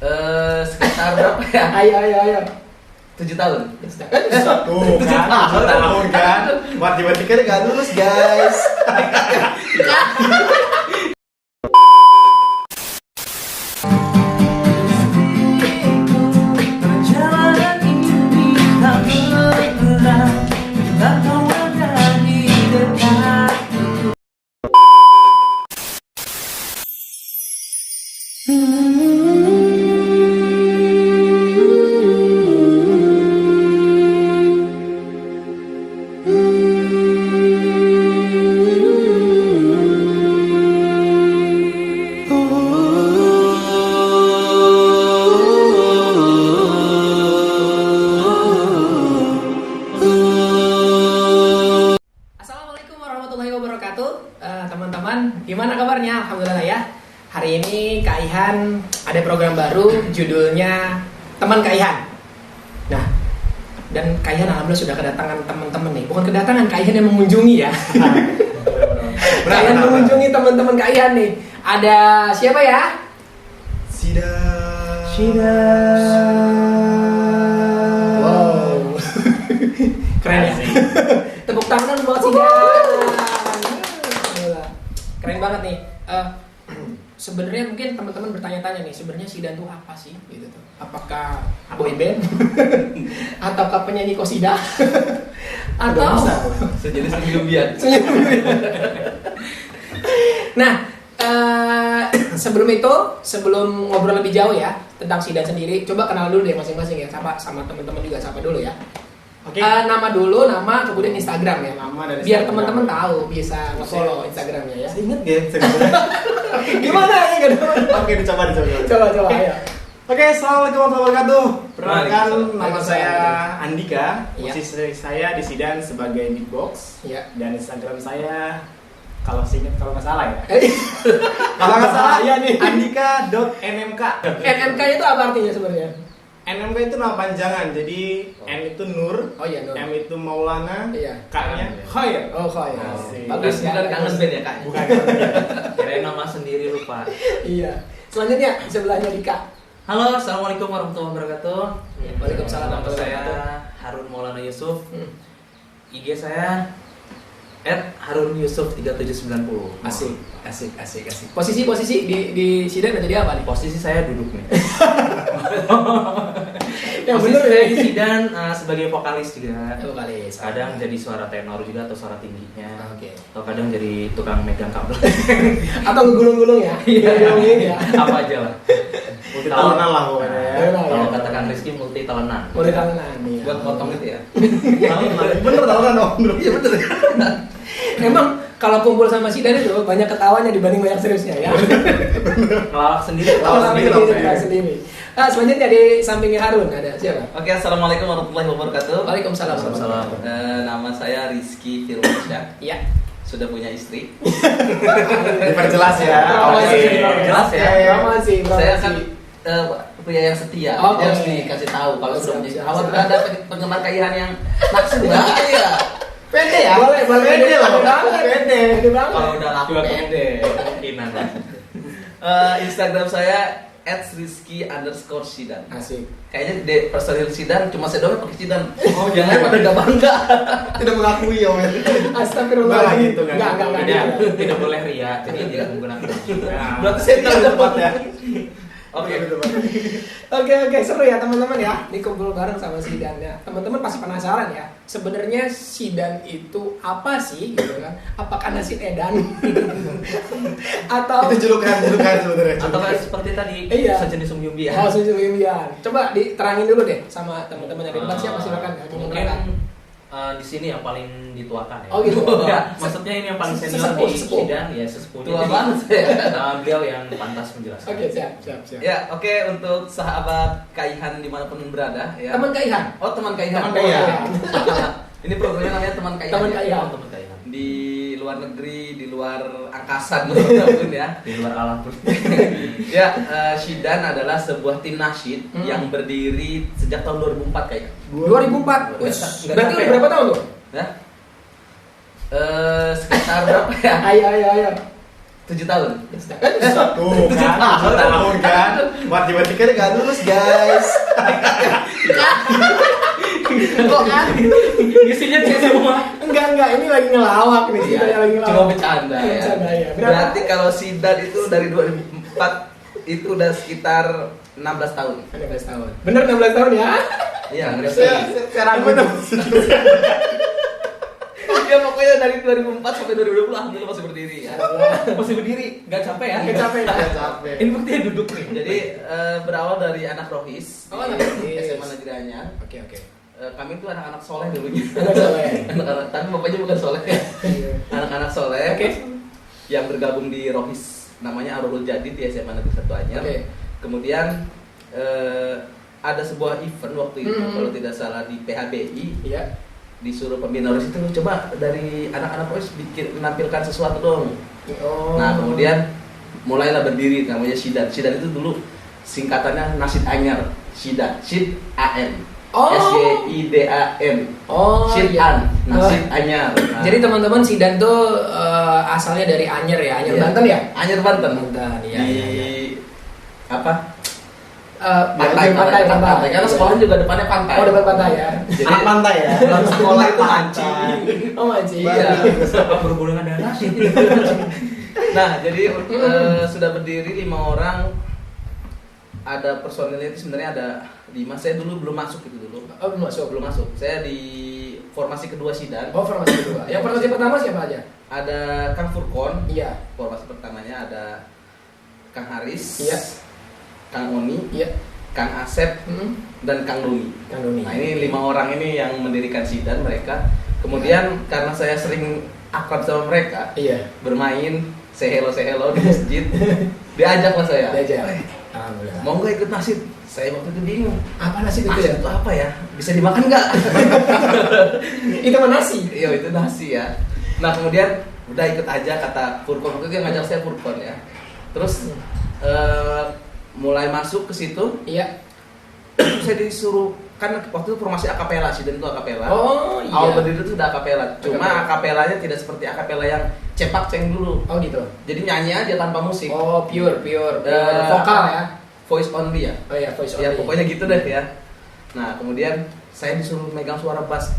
Sekitar berapa ya? Ayo. 7 tahun. Tuh kan, 7 tahun kan. Matematika nggak lulus guys. Assalamualaikum warahmatullahi wabarakatuh. Teman-teman, gimana kabarnya? Alhamdulillah ya. Hari ini Kak Ihan ada program baru, judulnya Teman Kak Ihan. Nah, dan Kak Ihan alhamdulillah sudah kedatangan teman-teman nih. Bukan kedatangan, Kak Ihan yang mengunjungi ya. Kak Ihan mengunjungi teman-teman Kak Ihan nih. Ada siapa ya? Sida. Wow. Keren ya. Tepuk tangan buat Sidan. Keren banget nih. Sebenarnya mungkin teman-teman bertanya-tanya nih, sebenarnya Sidan tuh apa sih gitu tuh? Apakah boy band ataukah penyanyi qosidah atau Sejenis Yumbian. Nah, sebelum ngobrol lebih jauh ya tentang Sidan sendiri, coba kenal dulu deh masing-masing ya, sama teman-teman juga sapa dulu ya. Oke. Nama dulu, nama kemudian Instagram ya. Nama dan Biar Instagram. teman-teman tahu bisa nge-follow Instagramnya ya. Saya inget gak Instagramnya? Gimana ya? Oke, dicoba. Coba ayo. Oke, assalamualaikum warahmatullahi wabarakatuh. Perkenalkan, nama Waalaikumsalam. saya Andika. Iya. Posisi saya di Sidan sebagai beatbox. Iya. Dan Instagram saya kalau nggak salah ya. Eh, Kalau nggak salah Iya nih. andika.nmk. NMK itu apa artinya sebenarnya? NMK itu nama panjangan. Jadi N itu Nur, Oh iya, Nur. M itu Maulana, Iya. K-nya Khair. Oh, kok ya. Asik. Bagus ya. Bukan kangen band ya, Kak? Bukan. Kirain nama sendiri lupa. Iya. Selanjutnya sebelahnya Dika. Halo, assalamualaikum warahmatullahi wabarakatuh. Waalaikumsalam Nama warahmatullahi saya wabarakatuh. Harun Maulana Yusuf. Hmm. IG saya @HarunYusuf3790. Asik. Posisi di Sidan jadi apa nih? Posisi saya duduk nih. Yang Posisi bener saya ya. di Sidan sebagai vokalis juga. Vokalis. Kadang jadi suara tenor juga atau suara tingginya. Oke. Atau kadang jadi tukang megang kabel. Atau ngegulung-gulung ya? Ngegulungin ya. Apa aja lah. Multi tahunan lah pokoknya ya. Tahunan. Kalau ya. katakan Rizky multi tahunan. Mulai tangan nih. Buat potong itu ya. Bener tahunan dong. Iya betul. Emang kalau kumpul sama Sidan itu banyak ketawanya dibanding banyak seriusnya ya. Ngelawak sendiri. Tawa Tawa sendiri sendiri, dong, tawa ya. sendiri. Selanjutnya di sampingnya Harun ada siapa? Oke, assalamualaikum warahmatullahi wabarakatuh. Waalaikumsalam. Nama saya Rizky Firmansyah. Iya. Sudah punya istri. Diperjelas ya. Promosi, Oke. Jelas ya. Promosi. Saya kan pria yang setia. Oke. Harus dikasih tahu kalau sudah punya istri. Siap. Kalau ada penggemar kaihan yang naksir banget ya. Pede ya? Boleh Pede loh. Pede banget. Kalau udah laku Juga pede. Kemungkinan lah. Instagram saya @rizky_sidan. Asik. Kayaknya de personil Sidan cuma saya doang pakai Sidan. Oh, Jangan jangan. pada gak bangga. Tidak mengakui ya, men. Astagfirullah. Nggak gitu, nggak Enggak, gitu. Tidak boleh ria, jadi tidak menggunakan. Berarti saya tidak tepat ya. Oke. Oke, seru ya teman-teman ya. Ini kumpul bareng sama Sidan ya. Teman-teman pasti penasaran ya. Sebenarnya Sidan itu apa sih gitu kan? Apakah nasi edan? Atau Itu julukan sebenarnya. Atau kayak seperti tadi Iya. sejenis umbi-umbian. Oh, Susu-Susu-Susu. Coba diterangin dulu deh sama teman-teman yang di depan. Siapa silakan ya. Mungkin di sini yang paling dituakan ya. Oh, gitu. Ya, maksudnya ini yang paling senior di Sesepuh. Sidan ya sesepuh. Tua Jadi, banget saya. beliau yang pantas menjelaskan. Oke, siap. Ya, oke untuk sahabat Kaihan dimanapun berada ya. Teman Kak Ihan. Oh, teman Kaihan. Teman Kaihan. Ini programnya namanya teman Kaihan. Teman ya. Kaihan. Teman kaihan. Di luar negeri, di luar angkasa dimanapun ya. Di luar alam pun. Ya, Sidan adalah sebuah tim nasyid Hmm. yang berdiri sejak tahun 2004 kayaknya. 2004. Wih, Nggak berarti sampai udah berapa tahun tuh? Ya. Sekitar berapa ya? Ayo. 7 tahun. Tuh kan, 7 tahun kan. Matematikanya gak lulus guys. Kok kan? Isinya C semua. Enggak, ini lagi ngelawak nih, Iya, kita lagi ngelawak. cuma bercanda ya. Bercanda, ya. Berapa? Berarti kalau Sidan itu dari 2004 itu udah sekitar 16 tahun. 16 tahun. Bener 16 tahun ya? Iya, Saya ragu tuh. Ya pokoknya dari 2004 sampai 2020 alhamdulillah masih berdiri ya. Masih berdiri, nggak capek ya? Nggak capek. Gak capek. Ini buktinya duduk nih. Jadi berawal dari anak Rohis Oh, di anak Rohis. SMA Negeri Anyar. Oke. Kami itu anak-anak soleh dulunya. Anak soleh. Anak-anak, tapi bapaknya bukan soleh. Anak-anak soleh Oke. yang bergabung di Rohis, namanya Arul Jadid di SMA Negeri 1 Anyar. Oke. Kemudian ada sebuah event waktu itu kalau tidak salah di PHBI, Iya. disuruh pembina Rohis itu coba dari anak-anak Rohis bikin menampilkan sesuatu dong. Oh. Nah kemudian mulailah berdiri namanya Sidan. Sidan itu dulu singkatannya Nasid Anyar. Sidan, Sid AN. Oh. SYIDAN. Oh, Sidan, iya. Nasid Anyar. Nah, Jadi teman-teman Sidan tuh asalnya dari Anyer ya, Anyer iya. Banten ya? Anyar Banten. Banten, iya. Di apa? Pantai. Karena sekolah juga depannya pantai. Oh, depan pantai ya. Jadi Anak pantai ya. pulang sekolah itu mancing. Oh, mancing. Iya. Apa berhubungan dengan nasi? Nah, jadi sudah berdiri 5 orang. Ada personilnya itu sebenarnya ada 5. Saya dulu belum masuk itu dulu. Oh, belum masuk. Belum masuk. Saya di formasi kedua Sidan. Oh, formasi kedua. Yang formasi pertama siapa aja? Ada Kang Furkon. Iya. Formasi pertamanya ada Kang Haris. Iya. Kang Oni. Iya. Kang Asep dan Kang Doni. Kang Doni. Nah, ini 5 orang ini yang mendirikan Sidan mereka. Kemudian karena saya sering akrab sama mereka, Iya. bermain say hello di masjid, diajaklah saya. Diajak. Alhamdulillah. Mau nggak ikut nasid? Saya waktu itu bingung. Apa nasi itu Nasid ya? itu apa ya? Bisa dimakan nggak? Itu mah nasi. Iya itu nasi ya. Nah kemudian udah ikut aja kata Furkon, waktu itu yang ngajak saya Furkon ya. Terus mulai masuk ke situ, Iya. saya disuruh kan waktu itu formasi akapela sih, dan itu akapela. Oh, iya. Awal berdiri itu sudah akapela. Cuma Akapela. akapelanya tidak seperti akapela yang cepak ceng dulu. Oh, gitu. Jadi nyanyi aja tanpa musik. Oh, pure Eh, vokal ya. Voice only ya. Oh iya, voice Ya only. pokoknya gitu deh ya. Nah kemudian saya disuruh megang suara bass.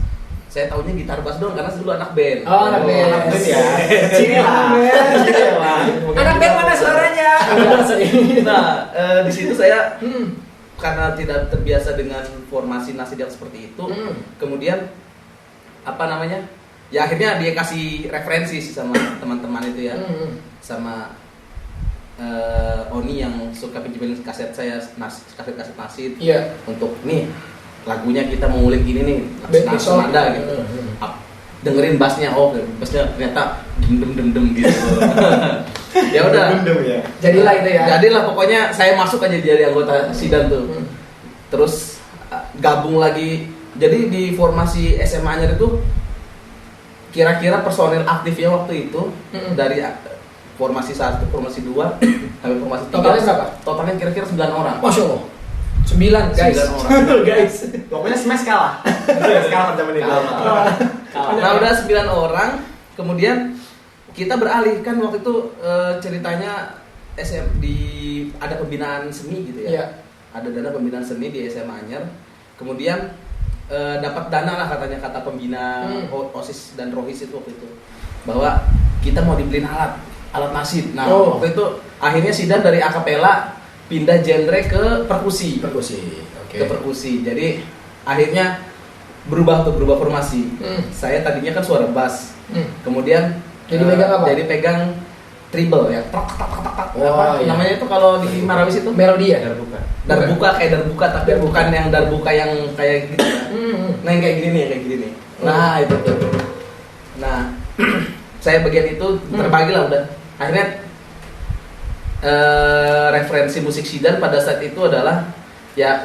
Saya taunya gitar bass doang karena dulu anak band. Oh, anak band. Anak band ya. Anak band. Anak band mana suaranya? Nah di situ saya Hmm. karena tidak terbiasa dengan formasi nasid yang seperti itu, kemudian apa namanya? Ya akhirnya dia kasih referensi sih sama teman-teman itu ya, sama Oni yang suka pinjemin kaset saya, kaset-kaset nasid. Iya. Untuk nih lagunya kita mau ngulik ini nih, Besok. nada gitu. Dengerin bassnya, oh bassnya ternyata dem gitu. Ya udah. Dendam ya. Jadilah itu ya. Jadilah pokoknya saya masuk aja jadi anggota Sidan tuh. Terus gabung lagi. Jadi di formasi SMA Anyar itu kira-kira personil aktifnya waktu itu dari formasi 1, formasi 2 sampai formasi 3. Totalnya berapa? Totalnya kira-kira 9 orang. Masya Allah. 9 guys. 9 orang. Guys. Pokoknya smash kalah. Smash kalah zaman itu. Nah udah 9 orang, kemudian kita beralih kan waktu itu ceritanya ada pembinaan seni gitu ya. Iya. Ada dana pembinaan seni di SMA Anyar. Kemudian dapat dana lah katanya kata pembina OSIS dan Rohis itu waktu itu. Bahwa kita mau dibeliin alat nasid. Nah, waktu itu akhirnya Sidan dari akapela pindah genre ke perkusi. Ke perkusi. Jadi akhirnya berubah formasi. Saya tadinya kan suara bass. Kemudian Jadi pegang apa? Jadi pegang treble ya. Tak tak tak tak. Wah, iya. Namanya itu kalau di Marawis itu Melodi ya? darbuka kayak darbuka tapi bukan yang darbuka yang kayak gitu ya. Nah yang kayak gini nih, kayak gini nih. Nah itu tuh. Nah saya bagian itu terbagi lah udah. Akhirnya referensi musik Sidan pada saat itu adalah ya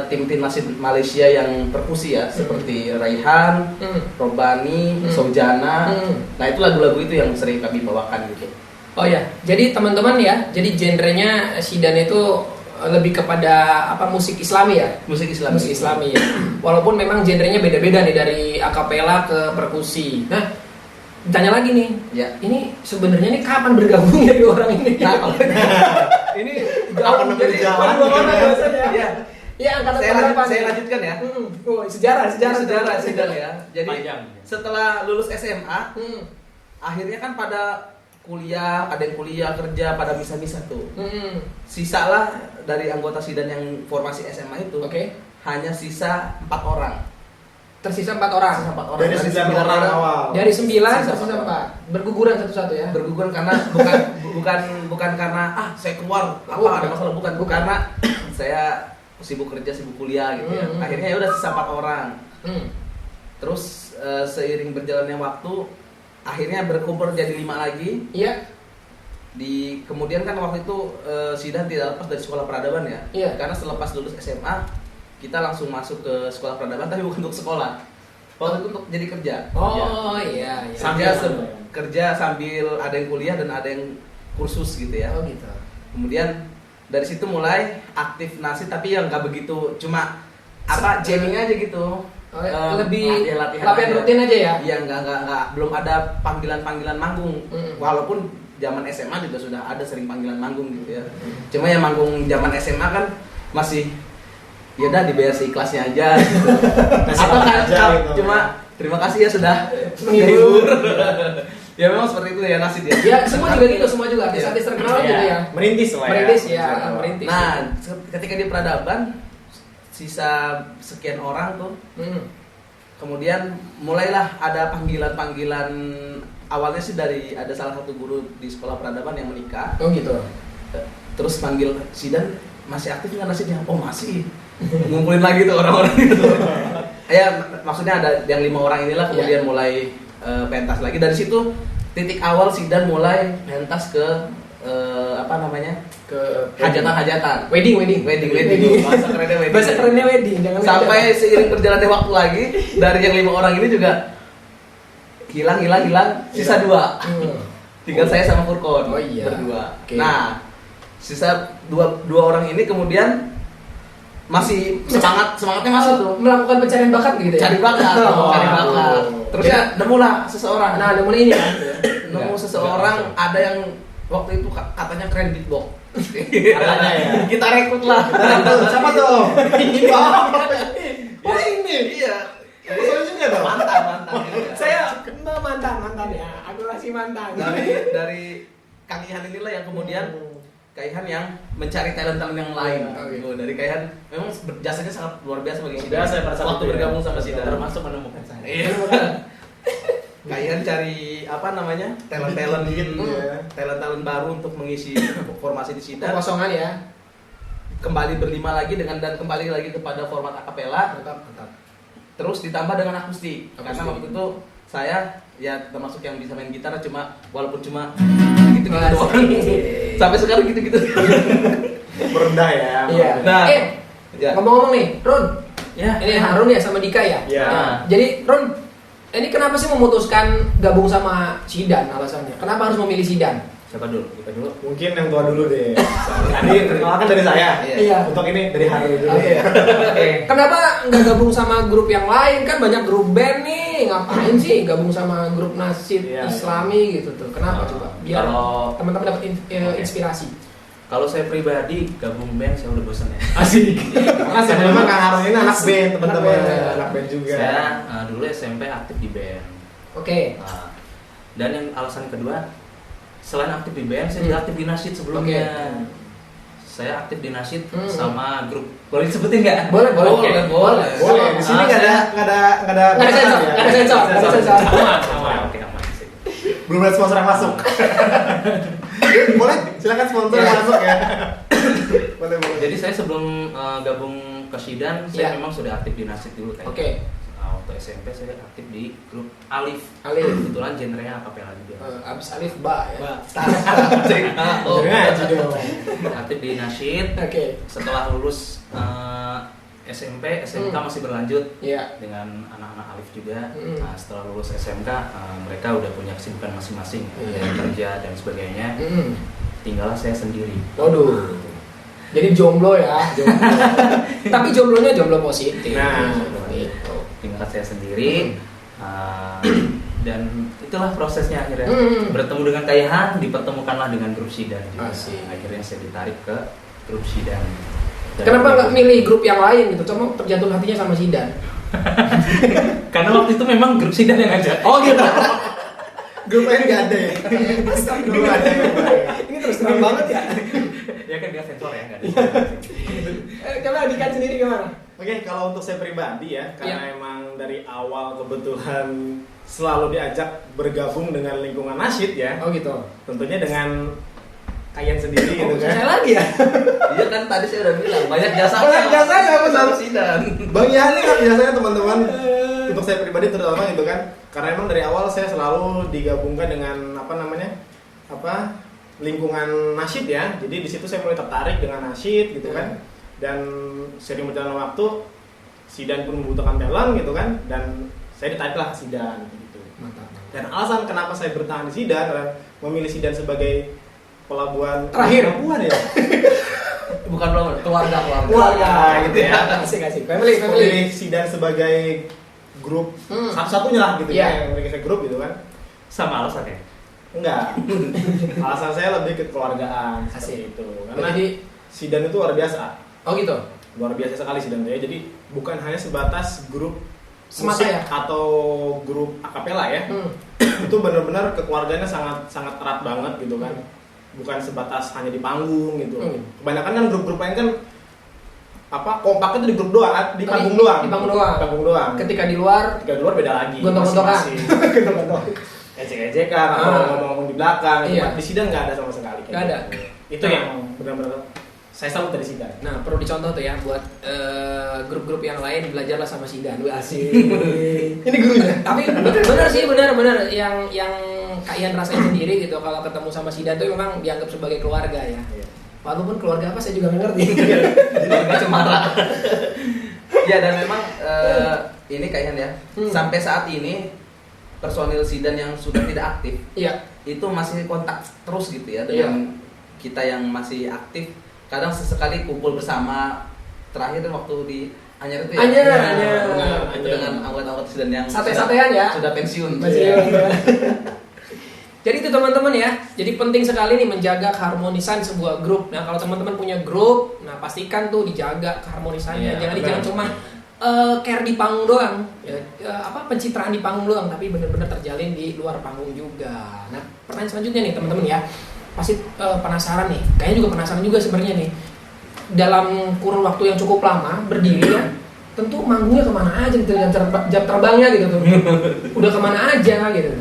tim-tim nasid Malaysia yang perkusi ya, seperti Raihan, Robani, Sojana. Nah itu lagu-lagu itu yang sering kami bawakan gitu. Oh ya, jadi teman-teman ya, jadi genrenya Sidan itu lebih kepada apa, musik Islami ya? Musik Islam. Musik Islami ya. Walaupun memang genrenya beda-beda nih dari akapela ke perkusi. Nah, Ditanya lagi nih, Ya. ini sebenarnya nih kapan bergabungnya dua orang ini? Nah, kalau ini Kapan jadi berjalan, dua orang gitu ya? biasanya. Iya. Iya, angkatan Saya berapa nih? lanjutkan ya. Oh, sejarah Sejarah ya. Jadi Panjang. setelah lulus SMA, Hmm. akhirnya kan pada kuliah, ada yang kuliah, kerja, pada misah-misah tuh. Hmm. Sisalah dari anggota SIDAN yang formasi SMA itu, Oke. hanya sisa 4 orang. Tersisa 4 orang. Sisa 4 orang. Dari 9 orang awal. Dari 9 Sisa tersisa 4 4. Berguguran satu-satu ya. Berguguran karena bukan karena saya keluar Oh, ada masalah, bukan karena saya sibuk kerja, sibuk kuliah gitu ya. Akhirnya ya udah sisa 4 orang. Hmm. Terus seiring berjalannya waktu, akhirnya berkumpul jadi 5 lagi. Iya. Kemudian kan waktu itu SIDAN tidak lepas dari sekolah peradaban ya. Iya. Karena selepas lulus SMA kita langsung masuk ke sekolah peradaban, tapi bukan untuk sekolah. Waktu itu untuk jadi kerja. Oh iya. Kerja, kerja sambil ada yang kuliah dan ada yang kursus gitu ya. Oh gitu. Kemudian dari situ mulai aktif nasib, tapi yang nggak begitu, cuma jamming aja gitu. Oh, lebih latihan latihan rutin aja ya. Iya, nggak belum ada panggilan manggung. Walaupun zaman SMA juga sudah ada sering panggilan manggung gitu ya. Cuma yang manggung zaman SMA kan masih ya udah dibayar seikhlasnya aja gitu. Atau kan gitu. cuma terima kasih ya sudah menghibur. Ya memang seperti itu ya nasib ya. Ya semua juga gitu, semua juga artis-artis terkenal gitu ya. Merintis lah ya. Merintis ya, merintis. Nah, ketika di peradaban sisa sekian orang tuh, kemudian mulailah ada panggilan-panggilan. Awalnya sih dari ada salah satu guru di sekolah peradaban yang menikah. Oh gitu. Terus panggil SIDAN, masih aktif nggak nasibnya? Oh masih. Ngumpulin lagi tuh orang-orang itu. Ya maksudnya ada yang 5 orang inilah kemudian mulai pentas lagi. Dari situ titik awal SIDAN mulai pentas ke Ke hajatan-hajatan. wedding. Bahasa kerennya wedding. Bahasa kerennya wedding. Jangan Sampai seiring berjalannya waktu lagi, dari yang 5 orang ini juga hilang, sisa 2. Tinggal saya sama Furkon Oh iya. berdua. Oke. Nah, sisa dua orang ini kemudian masih semangatnya masih tuh. Melakukan pencarian bakat gitu ya. Cari bakat. Terus ya nemulah seseorang. Nah, ada mulai ini kan. Nemu seseorang, ada yang waktu itu katanya keren beatbox. Katanya ya. Kita rekrut lah. Siapa tuh? Oh ini. Iya. Soalnya juga dong. Mantan. Iya. Saya mantan ya. Aku masih mantan. Dari Kang Ihan inilah yang kemudian Kang Ihan yang mencari talent yang lain. Oh, gitu. Dari Kang Ihan memang jasanya sangat luar biasa bagi SIDAN. Biasa pada saat Waktu itu ya. bergabung sama SIDAN. Termasuk menemukan saya. Iya. Kang Ihan cari talent Dikit ya. talent baru untuk mengisi formasi di SIDAN. Kekosongan ya. Kembali berlima lagi dan kembali lagi kepada format akapela. Mantap. Terus ditambah dengan akustik. Karena Akustik. waktu itu saya ya termasuk yang bisa main gitar, walaupun cuma gitu doang. Sampai sekarang gitu-gitu. Merendah ya. Iya. Nah, ya. Ngomong-ngomong nih, Ron. Ya. Ini Harun ya sama Dika ya. Iya. Nah, jadi Ron, ini kenapa sih memutuskan gabung sama SIDAN alasannya? Kenapa harus memilih SIDAN? Siapa dulu? Kita dulu. Mungkin yang tua dulu deh. Tadi perkenalkan dari saya. Iya. Untuk ini dari Hari dulu. Iya. Kenapa nggak gabung sama grup yang lain? Kan banyak grup band nih. Ngapain sih gabung sama grup nasid Iya. Islami gitu tuh? Kenapa coba? Biar Kalau- teman-teman dapat inspirasi. Kalau saya pribadi gabung band saya udah bosan ya. Asik. Makasih. Memang Kang Harun ini anak band, teman-teman. Anak band. Anak band juga. Saya dulu SMP aktif di band. Oke. Nah, dan yang alasan kedua, selain aktif di band, saya juga aktif di nasid sebelumnya. Oke. Saya aktif di nasid sama grup. Boleh disebutin nggak? Boleh. Boleh. Boleh. Di sini nggak ada Nggak ada sensor. ya. Nggak ada sensor. Sama. Oke, aman. Belum ada sponsor yang masuk. Boleh, silakan sponsor yang masuk ya. Boleh. Jadi saya sebelum gabung ke SIDAN, Iya. saya memang sudah aktif di nasid dulu kayaknya. Oke. Nah, waktu SMP saya aktif di grup Alif. Alif. Kebetulan genrenya akapela juga. Abis alif ba ya. Oh, Ngaji dong. Aktif di nasid. Oke. Setelah lulus SMP, SMK masih berlanjut Iya. dengan anak-anak Alif juga. Hmm. Nah, setelah lulus SMK, mereka udah punya kesibukan masing-masing, Iya. kerja dan sebagainya. Mm. Tinggallah saya sendiri. Waduh. Jadi jomblo ya. Tapi jomblonya jomblo positif. Nah, gitu. Tinggal saya sendiri. dan itulah prosesnya akhirnya bertemu dengan Kaihan, dipertemukanlah dengan grup Sidan juga. Akhirnya saya ditarik ke grup Sidan. Kenapa nggak milih grup yang lain gitu? Cuma terjatuh hatinya sama Sidan. Karena waktu itu memang grup Sidan yang ngajak. Oh gitu. Grup lain nggak ada ya? Belum ada ya? Ini terus terang banget ya. Ya kan dia sensor ya, nggak ada. Coba Dikan sendiri gimana? Oke, kalau untuk saya pribadi ya, karena emang dari awal kebetulan selalu diajak bergabung dengan lingkungan nasyid ya. Oh gitu. Tentunya dengan Kaihan sendiri gitu kan. Saya lagi ya. Iya kan tadi saya udah bilang banyak jasanya. Banyak jasanya, aku sama Sidan. Bang Ihan ini kan biasanya teman-teman, untuk saya pribadi terutama gitu kan, karena emang dari awal saya selalu digabungkan dengan lingkungan nasyid ya. Jadi di situ saya mulai tertarik dengan nasyid gitu kan. Dan sering berjalan waktu, Sidan pun membutuhkan talent gitu kan, dan saya ditariklah ke Sidan gitu. Mantap. Dan alasan kenapa saya bertahan di Sidan adalah memilih Sidan sebagai pelabuhan Terakhir. pelabuhan ya. Bukan keluarga. Keluarga gitu ya. Asik. Family. Memilih Sidan sebagai grup satu-satunya lah gitu Iya. ya, yang mereka grup gitu kan. Sama alasannya. Enggak. Alasan saya lebih ke kekeluargaan Asik. seperti itu. Karena Jadi Sidan itu luar biasa. oh gitu. Luar biasa sekali Sidan ya. Jadi bukan hanya sebatas grup Semata musik ya? atau grup akapela ya. Itu benar-benar kekeluargaannya sangat erat banget gitu kan. Bukan sebatas hanya di panggung gitu. Kebanyakan kan grup-grup lain kan kompaknya itu di grup doang, di panggung doang. Di panggung doang. Panggung doang. Ketika di luar beda lagi. gontok-gontokan. Ejek-ejekan atau ngomong-ngomong di belakang. Iya. Di Sidan nggak ada sama sekali. Nggak ada. Itu yang benar-benar saya salut dari Sidan. Nah, perlu dicontoh tuh ya buat grup-grup yang lain, belajarlah sama Sidan. Wah, asik. Ini gurunya. Tapi benar sih, benar yang Kak Ian rasain sendiri gitu kalau ketemu sama Sidan tuh memang dianggap sebagai keluarga ya. Walaupun keluarga apa saya juga nggak ngerti. Jadi nggak cemara. Ya dan memang ini Kak Ian ya. Sampai saat ini personil Sidan yang sudah tidak aktif, itu masih kontak terus gitu ya dengan kita yang masih aktif. Kadang sesekali kumpul bersama, terakhir waktu di Anyer itu ya. Anyer. Itu dengan anggota-anggota Sidan yang Sate-satean ya. sudah pensiun. Jadi itu teman-teman ya. Jadi penting sekali nih menjaga keharmonisan sebuah grup. Nah, kalau teman-teman punya grup, nah pastikan tuh dijaga keharmonisannya. Jangan cuma care di panggung doang. Pencitraan di panggung doang, tapi benar-benar terjalin di luar panggung juga. Nah, pertanyaan selanjutnya nih teman-teman ya. Pasti penasaran nih, kayaknya juga penasaran juga sebenarnya nih. Dalam kurun waktu yang cukup lama berdiri ya, tentu manggungnya kemana aja gitu, jam terbangnya gitu tuh. Udah kemana aja gitu.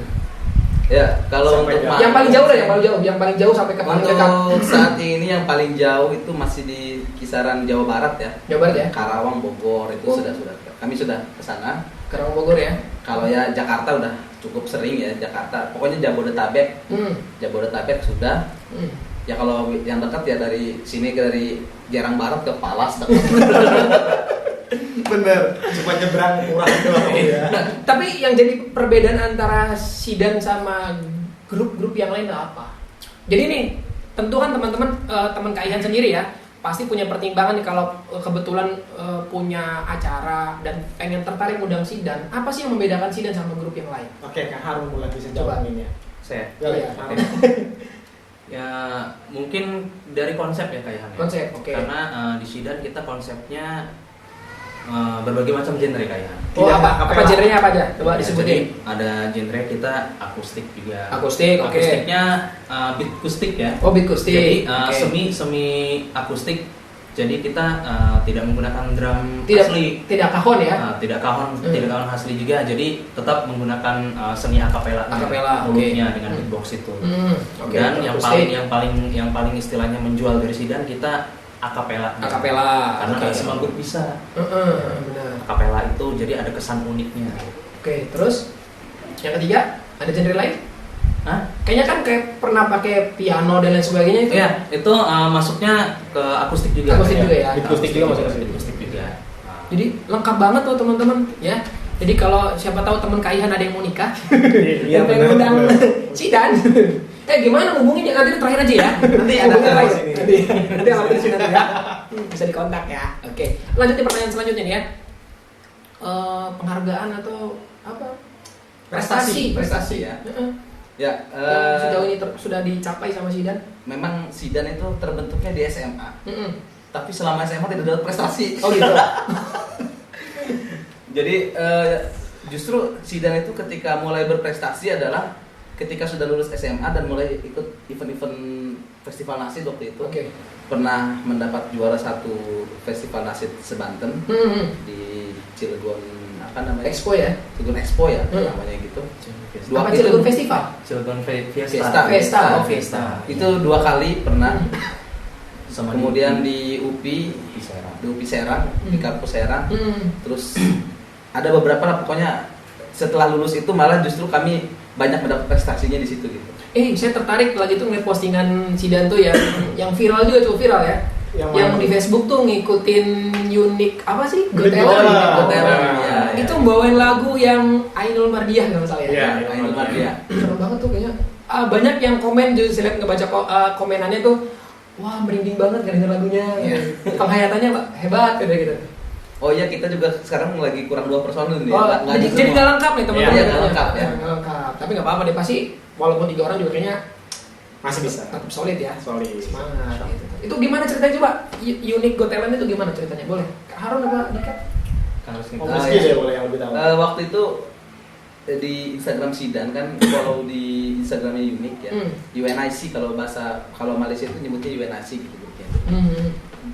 Ya, kalau untuk yang paling jauh lah, yang paling jauh sampai ke paling dekat. Untuk saat ini yang paling jauh itu masih di kisaran Jawa Barat ya. Jawa Barat ya. Karawang, Bogor itu sudah kami sudah ke sana. Karawang, Bogor ya. Kalau ya Jakarta udah cukup sering ya Jakarta. Pokoknya Jabodetabek. Jabodetabek sudah. Ya kalau yang dekat ya dari sini dari Jerang Barat ke Palas dekat. Bener, cuma nyebrang murah doang ya. Tapi yang jadi perbedaan antara Sidan sama grup-grup yang lain apa? Jadi nih, tentu kan teman-teman teman Kak Ihan sendiri ya, pasti punya pertimbangan nih kalau kebetulan punya acara dan pengen tertarik undang Sidan. Apa sih yang membedakan Sidan sama grup yang lain? Oke, Kak Harun mulai bisa Coba. jawab ini ya. Saya. Iya. Ya mungkin dari konsep ya Kak Ihan ya. Konsep, oke. Karena di Sidan kita konsepnya berbagai macam genre Kak Ihan. Oh, apa genrenya apa aja? Coba disebutin. Jadi ada genre kita akustik juga. Akustik, oke. Akustiknya beat akustik ya. Oh, beat akustik. Jadi semi akustik. Jadi kita tidak menggunakan drum Tidak kahon ya. Tidak kahon asli juga. Jadi tetap menggunakan seni akapela. Mulutnya dengan beatbox itu. Dan yang paling istilahnya menjual dari Sidan kita akapela. Karena nggak semua grup bisa. Benar. Akapela itu jadi ada kesan uniknya. Oke, terus yang ketiga ada genre lain? Hah? Kayaknya kan kayak pernah pakai piano dan lain sebagainya itu. Iya, itu masuknya ke akustik juga. Akustik juga ya. Akustik juga masuk ke akustik juga. Jadi lengkap banget tuh teman-teman ya. Jadi kalau siapa tahu teman Kak Ihan ada yang mau nikah, yang pengen undang Sidan. Gimana hubunginnya? Nanti terakhir aja ya. Nanti ada terakhir. sini. Nanti alamat di sini ya. Bisa dikontak ya. Oke. Lanjut ke pertanyaan selanjutnya nih ya. Penghargaan atau apa? Prestasi ya. Heeh. Ya, Yang sejauh ini sudah dicapai sama Zidane. memang Zidane itu terbentuknya di SMA. Heeh. Tapi selama SMA tidak ada prestasi. Oh gitu. Jadi justru Zidane itu ketika mulai berprestasi adalah ketika sudah lulus SMA dan mulai ikut event-event festival nasid waktu itu. Oke. Pernah mendapat juara satu festival nasid sebanten di Cilegon apa namanya? Expo ya. Cilegon Expo ya namanya gitu. Apa Cilegon Festival? Cilegon Fiesta. Fiesta. Itu 2 kali pernah. Sama Kemudian di UPI, di UPI Serang, di kampus Serang. Terus ada beberapa lah pokoknya setelah lulus itu malah justru kami banyak mendapat prestasinya di situ gitu. Saya tertarik lagi tuh ngeliat postingan Zidane tuh ya, yang viral juga cukup viral ya. Yang di Facebook tuh ngikutin unik apa sih? Got Talent. Ya. Itu bawain lagu yang Ainul Mardiah kalau salah ya. Iya, Ainul Mardiah. Keren banget tuh kayaknya. Banyak yang komen juga saya lihat ngebaca komenannya tuh, wah merinding banget denger lagunya. Penghayatannya hebat gitu. Oh iya, kita juga sekarang lagi kurang 2 personil nih. Oh, jadi nggak lengkap nih teman-teman. Iya, nggak lengkap ya. Nggak lengkap. Tapi nggak apa-apa deh, pasti walaupun 3 orang juga kayaknya masih bisa. tetap solid ya. Solid. Semangat. Gitu. Itu gimana ceritanya coba? Unique Got Talent itu gimana ceritanya? Boleh? Kak Harun apa Dika? Meski deh boleh yang lebih tahu. Waktu itu di Instagram Zidane kan follow di Instagramnya Unik ya. UNIC kalau Malaysia itu nyebutnya UNIC gitu ya.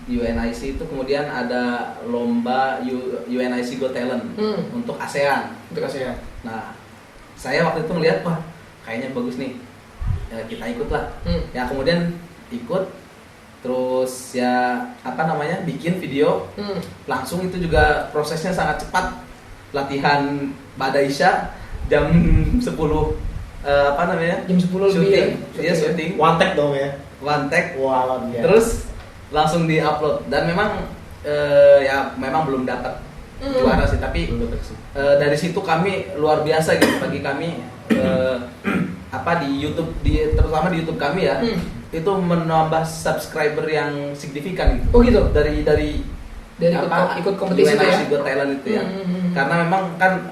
UNIC itu kemudian ada lomba UNIC Got Talent untuk ASEAN. Untuk ASEAN. Nah, saya waktu itu melihat wah kayaknya bagus nih, ya, kita ikut lah. Ya kemudian ikut, terus ya apa namanya bikin video, langsung itu juga prosesnya sangat cepat. Latihan pada Isya jam 10 apa namanya? Jam 10 lebih syuting, ya? iya syuting. One take dong ya. One take. Wah, wow, Terus langsung di-upload dan memang ya memang belum dapat juara sih, tapi dari situ kami luar biasa gitu bagi kami apa di YouTube terutama di YouTube kami ya itu menambah subscriber yang signifikan gitu. Oh gitu. Dari ikut kompetisi itu ya. Got Talent itu ya. Karena memang kan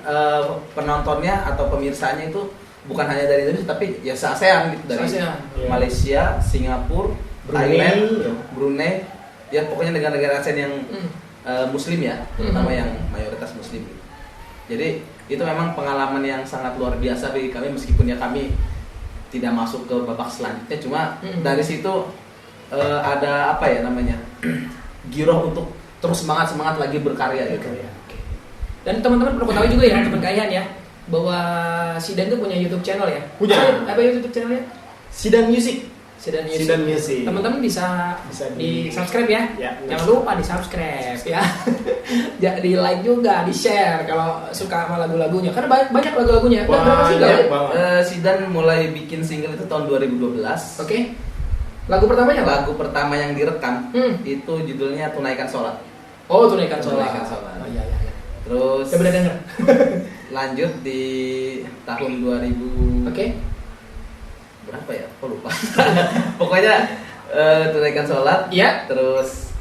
penontonnya atau pemirsanya itu bukan hanya dari Indonesia tapi ya se-ASEAN gitu, dari Malaysia, Singapura, Thailand, Brunei, ya pokoknya negara-negara ASEAN yang Muslim ya, terutama yang mayoritas Muslim. Gitu. Jadi itu memang pengalaman yang sangat luar biasa bagi kami meskipun ya kami tidak masuk ke babak selanjutnya, cuma dari situ ada apa ya namanya giroh untuk terus semangat lagi berkarya gitu. Dan teman-teman perlu ketahui juga ya teman kalian ya bahwa Zidane itu punya YouTube channel ya. Punya. Apa YouTube channelnya? Zidane Music. Zidane Music. Teman-teman bisa di subscribe ya. Jangan lupa di subscribe ya. Di like juga, di share kalau suka sama lagu-lagunya. Karena banyak lagu-lagunya. Berapa sih Zidane mulai bikin single itu tahun 2012. Oke. Lagu pertamanya apa? Lagu pertama yang direkam itu judulnya Tunaikan Sholat. Oh, Tunaikan Sholat. Oh iya. Terus ya benar denger. Lanjut di tahun 2000. Oke. Berapa ya? Aku lupa. Pokoknya Tunaikan Sholat. Iya. Terus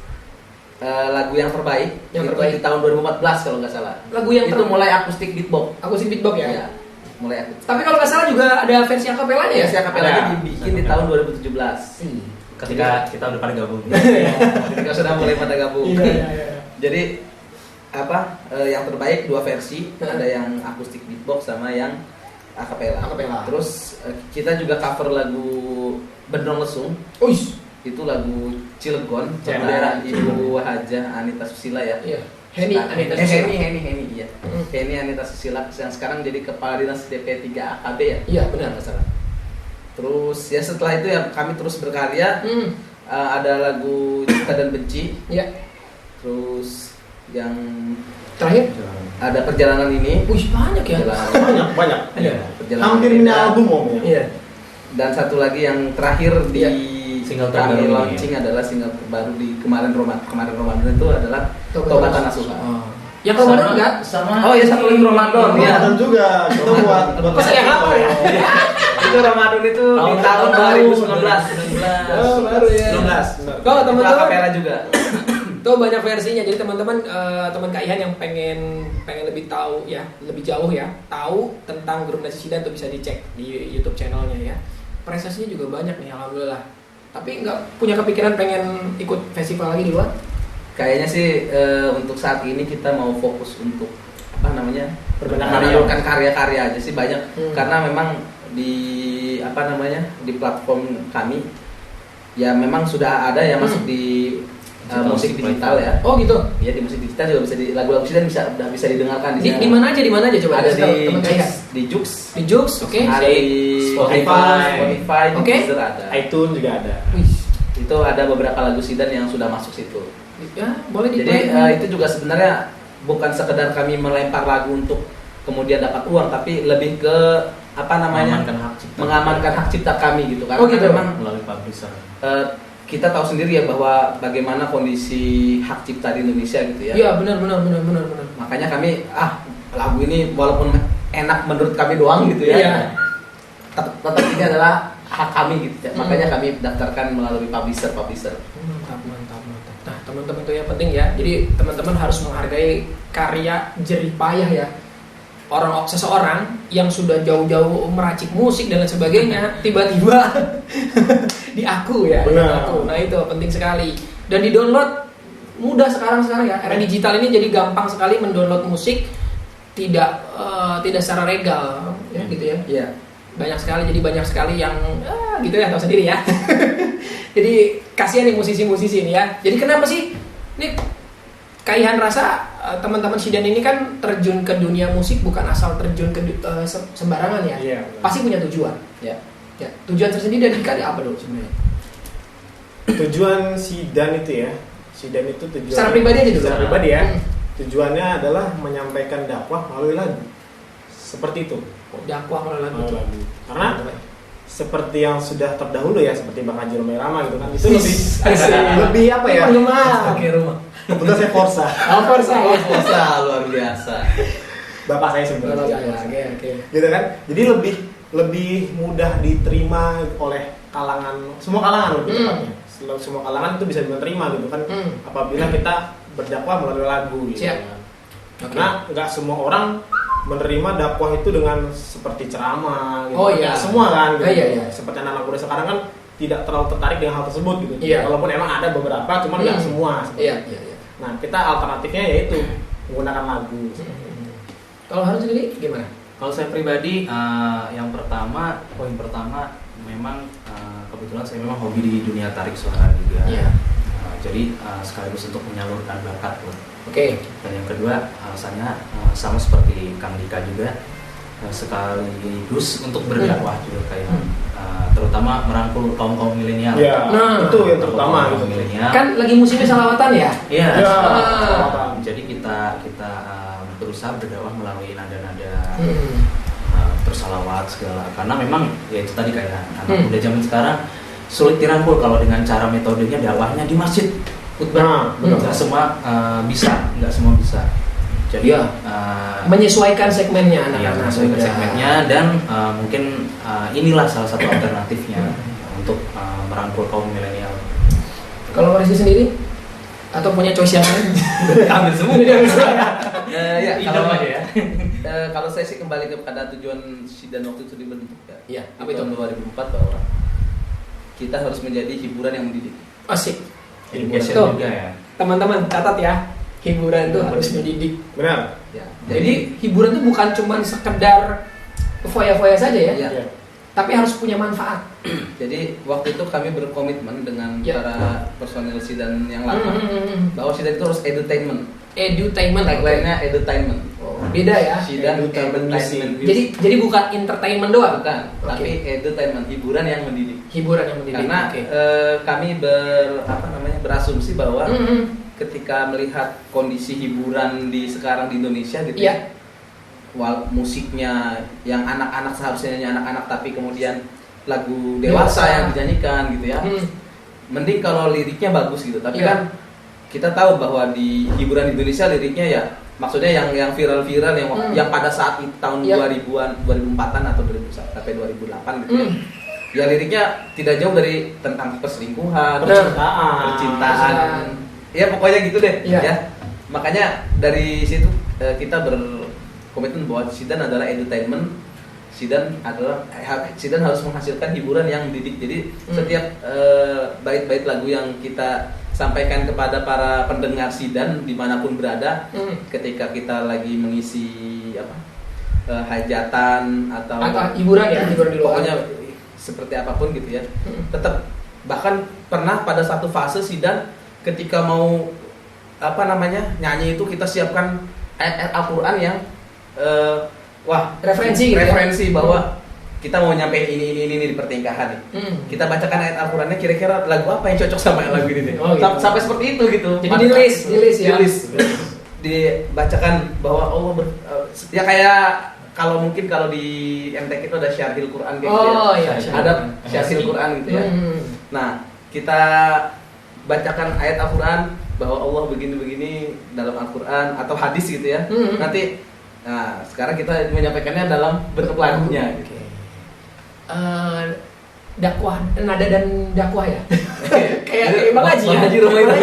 lagu yang terbaik di tahun 2014 kalau nggak salah. Lagu yang itu mulai akustik beatbox. Akustik beatbox ya. Iya. Mulai akustik. Tapi kalau nggak salah juga ada versi akapelanya ya? Versi akapelanya dibikin di tahun 2017. Ketika kita udah pada gabung. Ketika sudah mulai pada gabung. Iya. Jadi apa yang terbaik 2 versi, ada yang akustik beatbox sama yang akapela. Terus kita juga cover lagu Bendrong Lesung. Itu lagu Cilegon, daerah Ibu Hajah Anita Susila ya. Iya. Heni Anita Susila. Heni iya. Heni Anita Susila yang sekarang jadi kepala dinas DP 3 AKB ya. Iya benar masalah. Terus ya setelah itu ya kami terus berkarya. Ada lagu Cinta dan Benci. Iya. Terus yang terakhir ada Perjalanan Ini. Banyak ya. Banyak. Perjalanan Hampir mini album om ya. Iya. Dan satu lagi yang terakhir di single kami terbaru launching adalah single terbaru di kemarin Ramadan itu adalah Tobatan Nasuha. Yang Ramadan enggak? Oh ya satu lagi Ramadan ya. Ramadan juga. Kita buat Masa yang apa ya? Itu Ramadan itu di tahun 2019. Oh, baru ya. 19. Kalau teman-teman Akapela juga. Tuh banyak versinya. Jadi teman-teman teman Kak Ihan yang pengen lebih tahu ya, lebih jauh ya, tahu tentang grup Nasi Sidan tuh bisa dicek di YouTube channelnya ya. Prestasinya juga banyak nih, alhamdulillah. Tapi nggak punya kepikiran pengen ikut festival lagi di luar? Kayaknya sih untuk saat ini kita mau fokus untuk Berkarya. menelurkan karya-karya aja sih banyak. Karena memang di di platform kami ya memang sudah ada yang masuk di musik digital ya. Oh gitu. Ya di musik digital juga bisa lagu-lagu Sidan udah bisa didengarkan di Di mana aja coba? ada teman Kak Ihan. di Jux, Di Jux, oke. ada di Spotify, di Oke. Deezer ada. iTunes juga ada. Wih. Itu ada beberapa lagu Sidan yang sudah masuk situ. Ya, boleh Jadi itu juga sebenarnya bukan sekedar kami melempar lagu untuk kemudian dapat uang, tapi lebih ke mengamankan hak cipta kami gitu. Karena Oh, gitu. memang melalui publisher. kita tahu sendiri ya bahwa bagaimana kondisi hak cipta di Indonesia gitu ya. Iya, benar. Makanya kami lagu ini walaupun enak menurut kami doang gitu ya. Iya. Tetap ini adalah hak kami gitu ya. Makanya kami daftarkan melalui publisher. Mantap. Nah, teman-teman tuh yang penting ya. Jadi teman-teman harus menghargai karya jerih payah ya. Seseorang yang sudah jauh-jauh meracik musik dan lain sebagainya, tiba-tiba diaku ya. Benar. Diaku. Nah, itu penting sekali. Dan di-download mudah sekarang ya. Era digital ini jadi gampang sekali mendownload musik tidak secara legal ya gitu ya. Iya. Banyak sekali yang gitu ya, tahu sendiri ya. Jadi kasihan nih musisi-musisi ini ya. Jadi kenapa sih ini Kak Ihan rasa teman-teman Sidan ini kan terjun ke dunia musik bukan asal terjun ke sembarangan ya. Iya. Pasti punya tujuan. Ya. Ya, tujuan tersendiri dari Kak apa dulu sebenarnya? Tujuan Sidan itu ya. Sidan itu tujuan. Secara pribadi aja dulu. Secara pribadi ya. Tujuannya adalah menyampaikan dakwah melalui lagu. Seperti itu. Dakwah melalui lagu. Melalui lagu. Karena seperti yang sudah terdahulu ya, seperti Bang Haji Romai Rama gitu kan. Itu lebih apa ya? Oke, rumah. Kebetulan saya Forza. Forza ya. Bisa luar biasa. Bapak saya sebenarnya. Oke. Gitu kan. Jadi lebih mudah diterima oleh semua kalangan lebih tepatnya. Semua kalangan itu bisa diterima gitu kan. Apabila kita berdakwah melalui lagu gitu. Siap. Karena nggak semua orang menerima dakwah itu dengan seperti ceramah gitu. Oh, iya. Nggak semua kan gitu. Iya. Seperti anak-anak muda sekarang kan tidak terlalu tertarik dengan hal tersebut gitu. Iya. Walaupun emang ada beberapa, cuman nggak semua. Iya. Nah, kita alternatifnya yaitu menggunakan lagu. Kalau Harun sendiri gimana? Kalau saya pribadi, poin pertama memang kebetulan saya memang hobi di dunia tarik suara juga. Iya. Jadi sekaligus untuk menyalurkan bakat loh. Oke. Dan yang kedua alasannya sama seperti Kang Dika juga, sekaligus untuk berdakwah juga kayak terutama merangkul kaum milenial. Ya, Nah, itu yang terutama kaum gitu. milenial. Kan lagi musimnya salawatan ya? Iya. Ya. Jadi kita berusaha berdakwah melalui nada-nada bersalawat segala. Karena memang ya itu tadi kayak anak muda zaman sekarang sulit dirangkul kalau dengan cara metodenya dakwahnya di masjid khutbah. Nggak semua bisa. Jadi menyesuaikan segmennya anak-anak. menyesuaikan segmennya dan mungkin inilah salah satu alternatifnya untuk merangkul kaum milenial. Kalau Marisi sendiri atau punya choice yang lain? Ambil semua. Ya, Idam aja ya. Kalau saya sih kembali kepada tujuan Sidan waktu itu dibentuk ya. Iya, Di apa itu? tahun 2004 bahwa kita harus menjadi hiburan yang mendidik. Asik. Education Tuh. juga ya. Teman-teman catat ya, hiburan itu harus mendidik. Benar. Ya. Jadi hiburan itu bukan cuma sekedar foya-foya saja ya, Ya. Iya. tapi harus punya manfaat. Jadi waktu itu kami berkomitmen dengan Ya. para personil Sidan yang lama bahwa Sidan itu harus edutainment. Edutainment. Tagline-nya edutainment. Oh, beda ya. Sidan Edutainment entertainment. Jadi bukan entertainment doang, bukan, Oke. tapi edutainment, hiburan yang mendidik. hiburan yang mendidik. Karena Oke. kami berasumsi bahwa ketika melihat kondisi hiburan sekarang di Indonesia gitu, Iya. musiknya yang anak-anak seharusnya nyanyi anak-anak tapi kemudian lagu dewasa yang dinyanyikan gitu ya. Mending kalau liriknya bagus gitu. Tapi Iya. kan kita tahu bahwa di hiburan Indonesia liriknya ya maksudnya yang viral-viral yang pada saat itu tahun Iya. 2000-an, 2004-an atau 2001 sampai 2008 gitu ya. Ya liriknya tidak jauh dari tentang perselingkuhan, Percintaan. percintaan, ya pokoknya gitu deh Iya. ya. Makanya dari situ kita berkomitmen bahwa Sidan adalah entertainment. Sidan harus menghasilkan hiburan yang mendidik. Jadi setiap bait-bait lagu yang kita sampaikan kepada para pendengar Sidan dimanapun berada, ketika kita lagi mengisi hajatan atau hiburan ya, hiburan di luar. Pokoknya seperti apapun gitu ya. Tetap, bahkan pernah pada satu fase Sidan ketika mau nyanyi itu kita siapkan ayat Al-Qur'an yang referensi bahwa kita mau nyampein ini di pertingkahan nih. Kita bacakan ayat Al-Qur'annya, kira-kira lagu apa yang cocok sama lagu ini nih. Oh, gitu. Sampai seperti itu gitu. Jadi di list. Dibacakan bahwa Allah ya kayak kalau di MTQ itu ada Syarhil Quran kayak gitu ya. Iya, Ada Syarhil Quran gitu ya. Nah, kita bacakan ayat Al-Qur'an bahwa Allah begini-begini dalam Al-Qur'an atau hadis gitu ya. Nanti sekarang kita menyampaikannya dalam bentuk lagunya gitu. Dakwah, nada dan dakwah ya. kayak Bang Haji ya. Haji Rumah itu.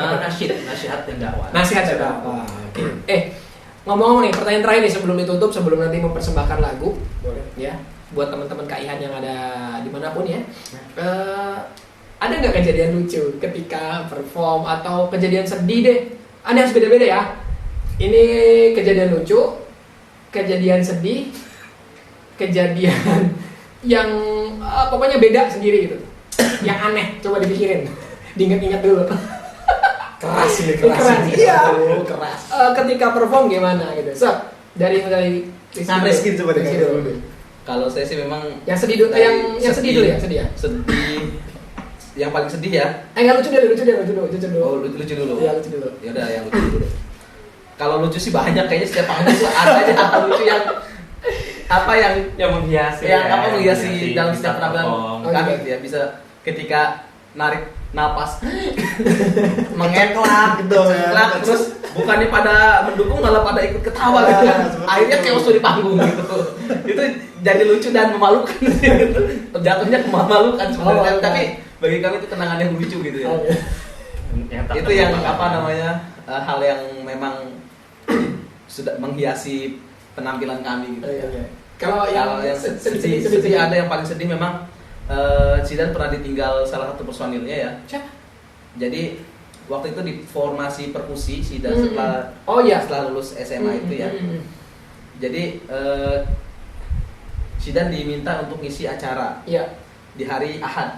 Nasihat dan dakwah. Nasihat dan dakwah. Ngomong-ngomong nih, pertanyaan terakhir nih sebelum ditutup, sebelum nanti mempersembahkan lagu. Boleh. Ya, buat teman-teman Kaihan yang ada dimanapun ya. Ada nggak kejadian lucu ketika perform atau kejadian sedih deh? Ada yang beda-beda ya. Ini kejadian lucu, kejadian sedih, kejadian yang pokoknya beda sendiri gitu. Yang aneh, coba dipikirin, diingat-ingat dulu. Keras. Iya. Keras. Ketika perform gimana gitu. So, dari Rizky coba dulu. Kalau saya sih memang yang sedih dulu, yang sedih dulu ya, sedih ya. Sedih. Yang paling sedih ya. Enggak lucu dulu. Oh, lucu dulu. Iya, lucu dulu. Ya udah, yang lucu dulu. Kalau lucu sih banyak, kayaknya setiap panggung tuh ada aja hal lucu yang menghiasi menghiasi dalam setiap penampilan kami gitu ya. Bisa ketika narik napas mengeklak gitu ya. Terus bukannya pada mendukung malah pada ikut ketawa gitu. Akhirnya chaos di panggung gitu. Itu jadi lucu dan memalukan gitu. Jatuhnya memalukan sebenarnya, tapi bagi kami itu kenangan yang lucu gitu ya. Itu yang hal yang memang sudah menghiasi penampilan kami gitu. Kalau yang sedih ada yang paling sedih memang Sidan pernah ditinggal salah satu personilnya ya. Siapa? Jadi waktu itu di formasi perkusi Sidan setelah lulus SMA itu ya. Jadi Sidan diminta untuk ngisi acara di hari Ahad.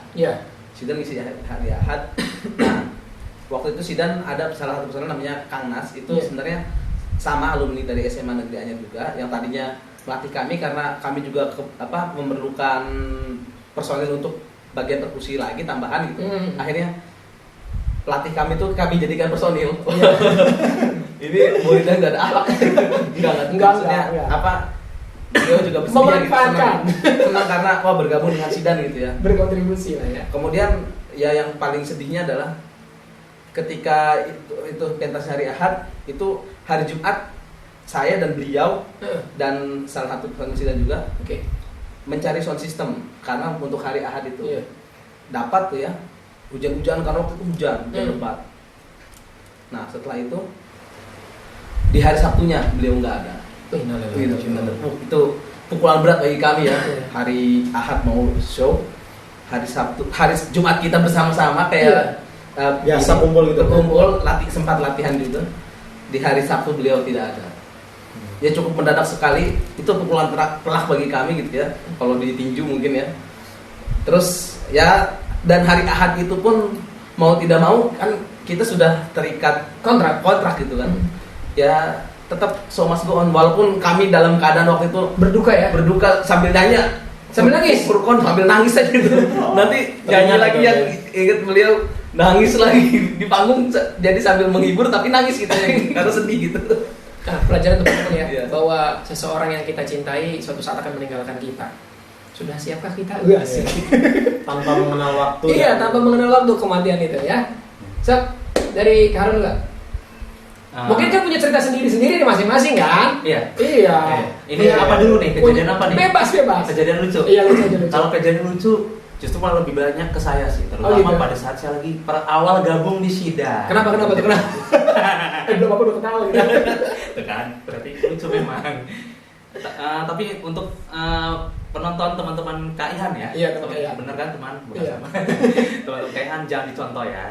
Sidan ngisi hari Ahad. Nah, waktu itu Sidan ada salah satu personil namanya Kang Nas, itu sebenarnya sama alumni dari SMA Negeri Anyar juga, yang tadinya melatih kami karena kami juga memerlukan personil untuk bagian perkusi lagi tambahan gitu. Akhirnya pelatih kami tuh kami jadikan personil. Ini muridnya nggak ada akhlak. Enggak. Beliau juga bersedia gitu, senang karena bergabung dengan Sidan gitu ya. Berkontribusi lah ya. Kemudian ya yang paling sedihnya adalah ketika itu pentas hari Ahad, itu hari Jumat saya dan beliau dan salah satu personil Sidan juga mencari sound system karena untuk hari Ahad itu dapat tuh ya, hujan-hujan karena waktu itu hujan lebat. Nah setelah itu di hari Sabtunya beliau nggak ada. Itu pukulan berat bagi kami ya. Hari Ahad mau show, hari Jumat kita bersama-sama kayak biasa kumpul sempat latihan juga. Di hari Sabtu beliau tidak ada. Ya cukup mendadak sekali, itu pukulan telak bagi kami gitu ya, kalau ditinju mungkin ya. Terus ya, dan hari Ahad itu pun mau tidak mau kan kita sudah terikat kontrak gitu kan. Ya tetap so must go on, walaupun kami dalam keadaan waktu itu berduka sambil nanya, sambil nangis, sambil nangis aja gitu. Nanti nyanyi lagi yang ingat beliau nangis lagi di panggung, jadi sambil menghibur tapi nangis gitu ya, karena sedih gitu. Nah, pelajaran teman-teman ya, bahwa seseorang yang kita cintai suatu saat akan meninggalkan kita. Sudah siapkah kita? Sih. Tanpa mengenal waktu. Tanpa mengenal waktu kematian itu ya. Dari Harun enggak? Mungkin kan punya cerita sendiri-sendiri nih masing-masing kan? Iya. Iya. Ini apa dulu nih? Kejadian apa nih? Bebas. Kejadian lucu. Iya, lucu. Kalau kejadian lucu, Justru malah lebih banyak ke saya sih, terutama gitu. pada saat saya lagi awal gabung di Sidan. Kenapa tuh? Kenapa? Belum apa udah ketawa gitu. Tuh kan, berarti lucu memang. Tapi untuk penonton teman-teman Kak Ihan ya, Iya, teman Kak Ihan. bener kan teman? Bukan Iya. sama. Teman-teman Kak Ihan jangan dicontoh ya,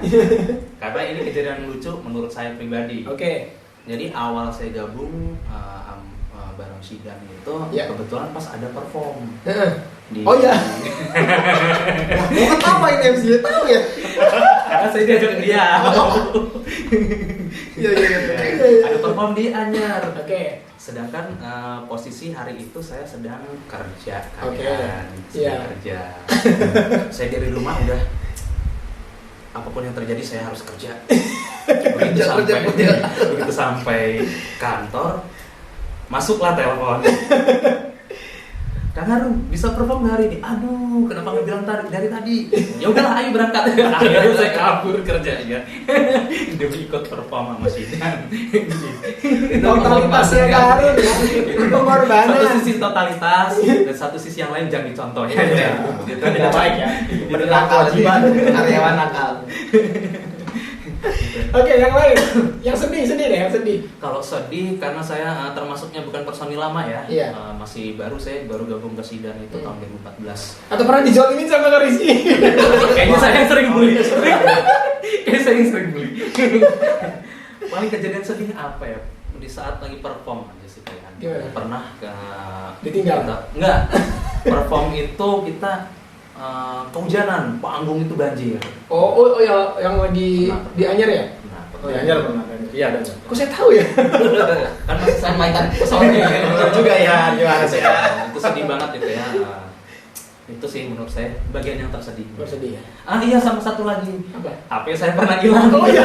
karena ini kejadian lucu menurut saya pribadi. Oke. Jadi awal saya gabung bareng Sidan itu Iya. kebetulan pas ada perform. Oh iya. Mau ketawa ini MC tahu ya? Karena saya diajak dia. Iya. Ada perform di Anyar. Oke. Sedangkan posisi hari itu saya sedang kerja. Oke. Sedang Iya. kerja. Saya dari rumah udah apapun yang terjadi saya harus kerja. Begitu sampai kantor, masuklah telepon. Kang Harun bisa perform hari ini. Aduh, kenapa nggak bilang dari tadi? Ya udahlah, ayo berangkat. Akhirnya saya kabur kerjanya demi ikut perform sama Sidan. Totalitasnya Kang Harun ya. Pengorbanan. Satu sisi totalitas dan satu sisi yang lain jangan dicontoh ya. Itu tidak baik ya. Menilai kewajiban karyawan nakal. Oke, yang lain. Yang sedih deh, yang sedih. Kalau sedih karena saya termasuknya bukan personil lama ya. Iya. Masih baru, saya baru gabung ke Sidan itu tahun 2014. Atau pernah dijolimin sama Kak Rizky? Kayaknya saya yang sering bully. Kayaknya saya yang sering bully. Paling kejadian sedihnya apa ya? Di saat lagi perform aja sih kayak. Gimana? Pernah Ditinggal? Enggak. Perform itu kita kehujanan, panggung itu banjir. Oh ya, yang lagi di Anyar ya? Nah, Oh ya, Anyar pernah. Iya ada. Kok saya tahu ya? kan masih saya mainkan pesawatnya Juga ya, gimana sih? Itu sedih banget itu ya. Itu sih menurut saya bagian yang tersedih. Bersedih ya? Iya, sama satu lagi. Apa? HP saya pernah hilang. Oh iya.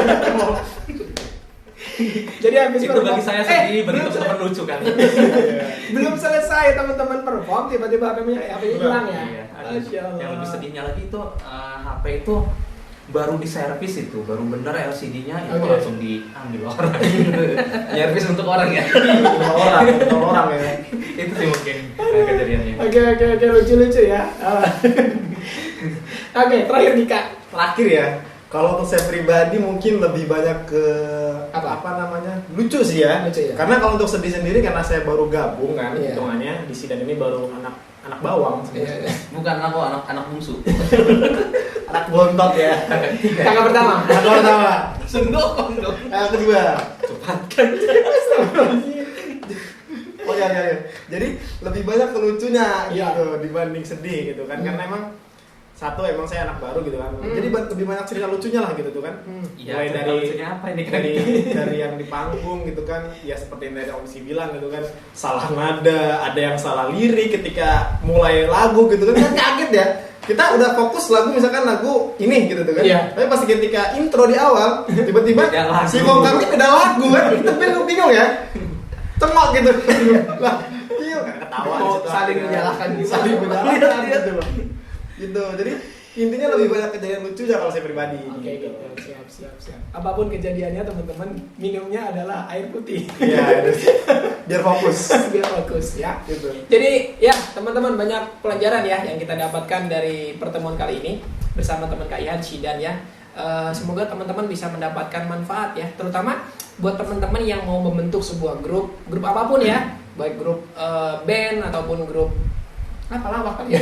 Jadi habis Itu bagi saya sedih, bagi teman-teman lucu kan. Belum selesai teman-teman perform, tiba-tiba HP-nya hilang ya. Iya, ada. Masya Allah. Yang lebih sedihnya lagi itu HP itu baru diservis itu, baru bener LCD-nya itu Oke. langsung diambil orang. Servis untuk orang ya. Orang ya. Itu sih mungkin kejadiannya. Oke, lucu-lucu ya. Oke, terakhir nih Kak. Terakhir ya. Kalau untuk saya pribadi mungkin lebih banyak ke Apa namanya? Lucu sih ya. Lucu ya. Karena kalau untuk sedih sendiri karena saya baru gabung kan Iya. hitungannya di Sidan ini baru anak bawang sebenarnya. Iya. Bukan anak bungsu. Anak bontot ya. Kakak pertama. Anak pertama. Sendokong dong. Anak kedua. Oh ya. Jadi lebih banyak kelucunya Iya. gitu dibanding sedih gitu kan. Karena emang satu emang saya anak baru gitu kan. Jadi lebih banyak cerita lucunya lah gitu tuh kan. Iya, Mulai cerita lucunya apa ini kan? dari yang di panggung gitu kan, ya seperti yang dari Om Si bilang gitu kan, salah nada, ada yang salah lirik ketika mulai lagu gitu kan kaget ya. Kita udah fokus lagu misalkan lagu ini gitu tuh kan. Iya. Tapi pas ketika intro di awal tiba-tiba Beda lagu. si vokalnya beda lagu kan. Kita bingung ya. Cengok gitu. Lah, iya ketawa Oh, di situ. saling menyalahkan gitu. Saling menyalahkan Iya. gitu loh. Gitu. Jadi intinya lebih banyak kejadian lucu ya kalau saya pribadi. Oke, gitu. Siap. Apapun kejadiannya teman-teman, minumnya adalah air putih. Iya, biar fokus. Biar bagus ya. Gitu. Jadi ya teman-teman, banyak pelajaran ya yang kita dapatkan dari pertemuan kali ini bersama teman Kak Ihan Sidan ya. Semoga teman-teman bisa mendapatkan manfaat ya, terutama buat teman-teman yang mau membentuk sebuah grup apapun ya, baik grup band ataupun grup apalah bahkan ya.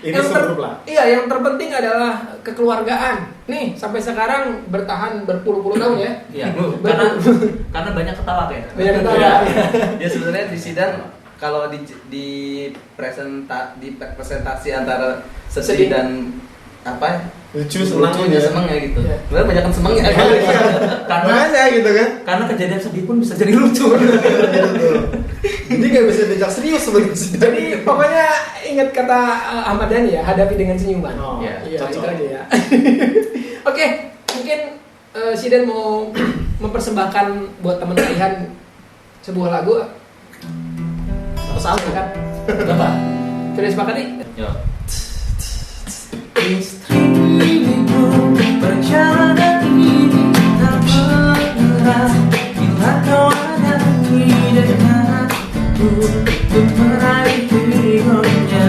Ini Yang subgrup lah. Iya, yang terpenting adalah kekeluargaan. Nih, sampai sekarang bertahan berpuluh-puluh tahun ya. Iya, karena banyak ketawa ya. Banyak ketawa. Ya, ya sebenarnya di Sidan kalau di presentasi antara sedih Sedih. dan apa Lucu, senang lucunya ya. seneng ya gitu. Iya. Sebenarnya banyak kan senengnya. Karena Makanya gitu kan. karena kejadian sedih pun bisa jadi lucu. Gitu. Jadi nggak bisa diajak serius sebenarnya. Jadi pokoknya ingat kata Ahmad Dhani ya, hadapi dengan senyuman. Oh, Iya, Iya, cocok. itu aja ya. Oke, mungkin Sidan mau mempersembahkan buat teman Kak Ihan sebuah lagu. Satu. Silakan. Apa? Sudah disepakati? Yo. Istriku, perjalanan ini tak pernah bila kau ada di dekatku untuk meraih ridhonya.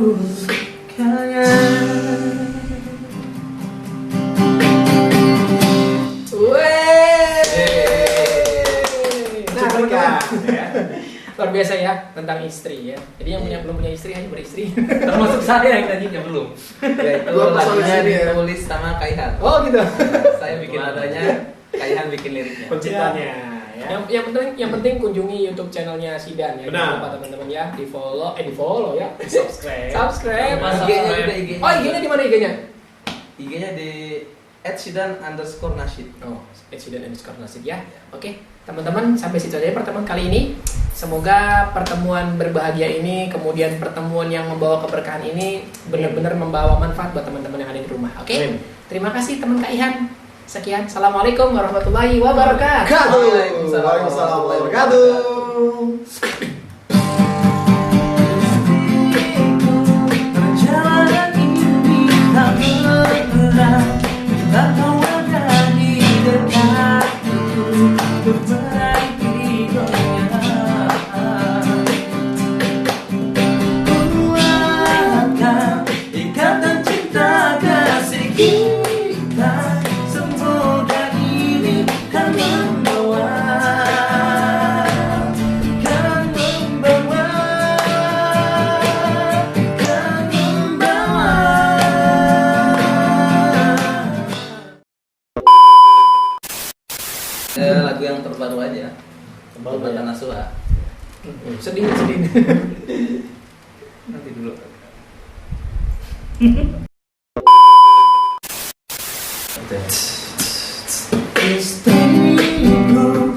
Luar biasa ya tentang istri ya. Jadi yang belum punya istri hanya beristri. Termasuk saya yang tadinya belum. Ya itu lagunya ditulis sama Kaihan. Oh gitu. Saya bikin adanya, Kaihan bikin liriknya. Penciptanya. Ya. Yang penting kunjungi YouTube channelnya Sidan ya. Jangan lupa teman-teman ya di follow ya. Subscribe. Oh IG-nya di mana IG-nya? IG-nya di @sidan_nasid. Oh, @sidan_nasid ya. Oke, teman-teman sampai situ aja pertemuan kali ini. Semoga pertemuan berbahagia ini, kemudian pertemuan yang membawa keberkahan ini benar-benar membawa manfaat buat teman-teman yang ada di rumah. Oke? Terima kasih teman Kak Ihan. Sekian. Assalamualaikum warahmatullahi wabarakatuh. Waalaikumsalam warahmatullahi wabarakatuh. Lagu yang terbaru aja. Buat Nasuha. Sedih. Nanti dulu. Istriku.